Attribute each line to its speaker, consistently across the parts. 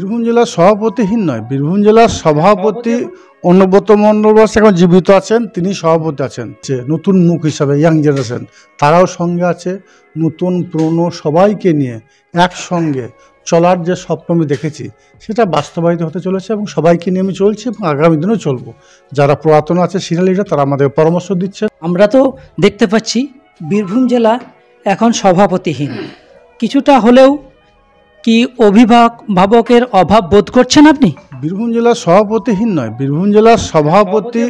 Speaker 1: বীরভূম জেলার সভাপতিহীন নয়, বীরভূম জেলার সভাপতি অনুব্রত মণ্ডল এখন জীবিত আছেন, তিনি সভাপতি আছেন। নতুন মুখ হিসাবে ইয়াং জেনারেশন তারাও সঙ্গে আছে, নতুন পুরনো সবাইকে নিয়ে একসঙ্গে চলার যে স্বপ্ন আমি দেখেছি সেটা বাস্তবায়িত হতে চলেছে এবং সবাইকে নিয়ে আমি চলছি এবং আগামী দিনেও চলবো। যারা পুরাতন আছে সিনিয়র লিডার তারা আমাদের পরামর্শ দিচ্ছে।
Speaker 2: আমরা তো দেখতে পাচ্ছি বীরভূম জেলা এখন সভাপতিহীন, কিছুটা হলেও কি অভিভাবকের অভাব বোধ করছেন আপনি?
Speaker 1: বীরভূম জেলার সভাপতিহীন নয়, বীরভূম জেলার সভাপতি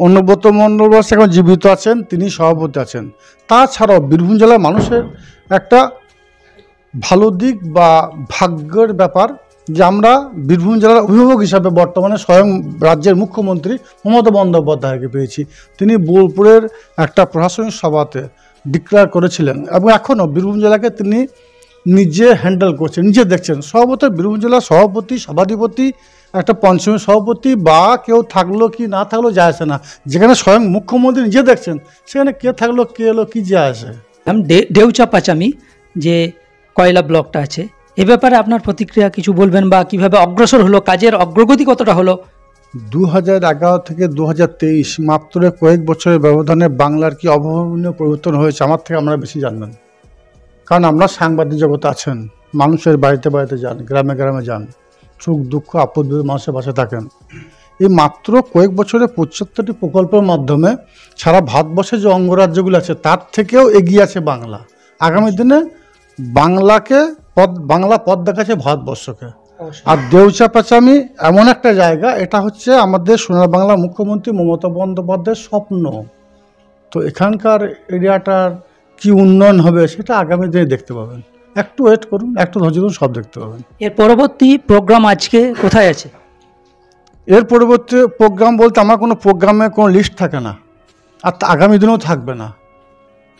Speaker 1: অনুব্রত মণ্ডল এখন জীবিত আছেন, তিনি সভাপতি আছেন। তাছাড়াও বীরভূম জেলার মানুষের একটা ভালো দিক বা ভাগ্যের ব্যাপার যে আমরা বীরভূম জেলার অভিভাবক হিসাবে বর্তমানে স্বয়ং রাজ্যের মুখ্যমন্ত্রী মমতা বন্দ্যোপাধ্যায়কে পেয়েছি। তিনি বোলপুরের একটা প্রশাসনিক সভাতে ডিক্লেয়ার করেছিলেন এবং এখনও বীরভূম জেলাকে তিনি নিজে হ্যান্ডেল করছেন, নিজে দেখছেন। সভাপতি বীরভূম জেলার সভাপতি, সভাধিপতি, একটা পঞ্চমী সভাপতি বা কেউ থাকলো কি না থাকলো যায় আসে না। যেখানে স্বয়ং মুখ্যমন্ত্রী নিজে দেখছেন সেখানে কে থাকলো কে এলো কি যায় আসে।
Speaker 2: দেউচা পাচামি যে কয়লা ব্লকটা আছে এ ব্যাপারে আপনার প্রতিক্রিয়া কিছু বলবেন বা কিভাবে অগ্রসর হলো, কাজের অগ্রগতি কতটা হলো?
Speaker 1: 2011 থেকে 2023 মাত্র কয়েক বছরের ব্যবধানে বাংলার কি অভাবনীয় পরিবর্তন হয়েছে আমার থেকে আমরা বেশি জানবেন। কারণ আমরা সাংবাদিক জগতে আছেন, মানুষের বাড়িতে বাড়িতে যান, গ্রামে গ্রামে যান, সুখ দুঃখ আপদ মানুষের পাশে থাকেন। এই মাত্র কয়েক বছরে 75টি প্রকল্পের মাধ্যমে সারা ভারতবর্ষে যে অঙ্গরাজ্যগুলো আছে তার থেকেও এগিয়ে আছে বাংলা। আগামী দিনে বাংলা পথ দেখাচ্ছে ভারতবর্ষকে। আর দেউচা পাচামি এমন একটা জায়গা, এটা হচ্ছে আমাদের সোনার বাংলা মুখ্যমন্ত্রী মমতা বন্দ্যোপাধ্যায়ের স্বপ্ন। তো এখানকার এরিয়াটার কি উন্নয়ন হবে সেটা আগামী দিনে দেখতে পাবেন। একটু ওয়েট করুন, একটু ধৈর্য ধরুন, সব দেখতে পাবেন।
Speaker 2: এর পরবর্তী প্রোগ্রাম আজকে কোথায় আছে?
Speaker 1: এর পরবর্তী প্রোগ্রাম বলতে আমার কোনো প্রোগ্রামে কোনো লিস্ট থাকে না, আর আগামী দিনেও থাকবে না।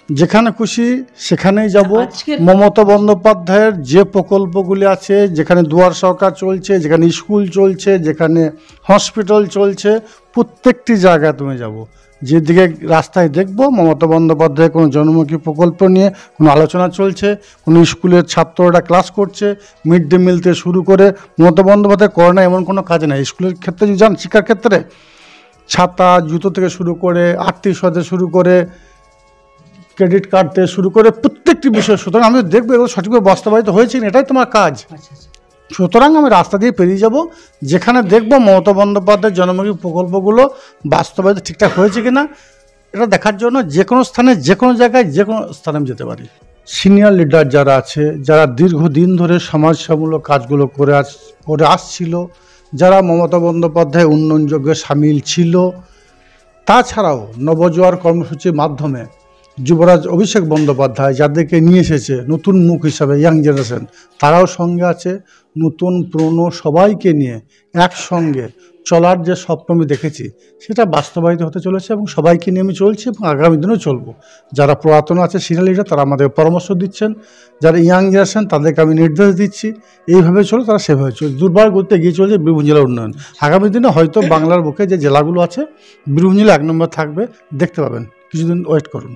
Speaker 1: যেখানে খুশি সেখানেই যাব। মমতা বন্দ্যোপাধ্যায়ের যে প্রকল্পগুলি আছে, যেখানে দুয়ার সরকার চলছে, যেখানে স্কুল চলছে, যেখানে হসপিটাল চলছে, প্রত্যেকটি জায়গায় তুমি যাব। যেদিকে রাস্তায় দেখব মমতা বন্দ্যোপাধ্যায়ের কোনো জনমুখী প্রকল্প নিয়ে কোনো আলোচনা চলছে, কোনো স্কুলের ছাত্ররা ক্লাস করছে, মিড ডে মিল থেকে শুরু করে মমতা বন্দ্যোপাধ্যায় করে না এমন কোনো কাজ নেই। স্কুলের ক্ষেত্রে যদি যান, শিক্ষার ক্ষেত্রে ছাতা জুতো থেকে শুরু করে আর্থিক সহায়তা শুরু করে ক্রেডিট কার্ড থেকে শুরু করে প্রত্যেকটি বিষয়। সুতরাং আমি দেখবো এগুলো সঠিকভাবে বাস্তবায়িত হয়েছে কিনা, এটাই তোমার কাজ। সুতরাং আমি রাস্তা দিয়ে পেরিয়ে যাব, যেখানে দেখবো মমতা বন্দ্যোপাধ্যায়ের জনমুখী প্রকল্পগুলো বাস্তবায়িত ঠিকঠাক হয়েছে কিনা এটা দেখার জন্য যে কোনো স্থানে, যে কোনো জায়গায়, যে কোনো স্থানে আমি যেতে পারি। সিনিয়র লিডার যারা আছে, যারা দীর্ঘদিন ধরে সমাজসেবামূলক কাজগুলো করে আসছিল, যারা মমতা বন্দ্যোপাধ্যায় উন্নয়নযোগ্যে সামিল ছিল, তাছাড়াও নবজোয়ার কর্মসূচির মাধ্যমে যুবরাজ অভিষেক বন্দ্যোপাধ্যায় যাদেরকে নিয়ে এসেছে নতুন মুখ হিসাবে ইয়াং জেনারেশন তারাও সঙ্গে আছে, নতুন পুরনো সবাইকে নিয়ে একসঙ্গে চলার যে স্বপ্ন আমি দেখেছি সেটা বাস্তবায়িত হতে চলেছে এবং সবাইকে নিয়ে আমি চলছি এবং আগামী দিনেও চলবো। যারা পুরাতন আছে সিনিয়র লিডার তারা আমাদের পরামর্শ দিচ্ছেন, যারা ইয়াং জেনারেশন তাদেরকে আমি নির্দেশ দিচ্ছি এইভাবে চলো, তারা সেভাবে চলছে। দুর্বার গতিতে এগিয়ে চলছে বীরভূম জেলার উন্নয়ন। আগামী দিনে হয়তো বাংলার বুকে যে জেলাগুলো আছে বীরভূম জেলা 1 নম্বর থাকবে, দেখতে পাবেন। কিছুদিন ওয়েট করুন।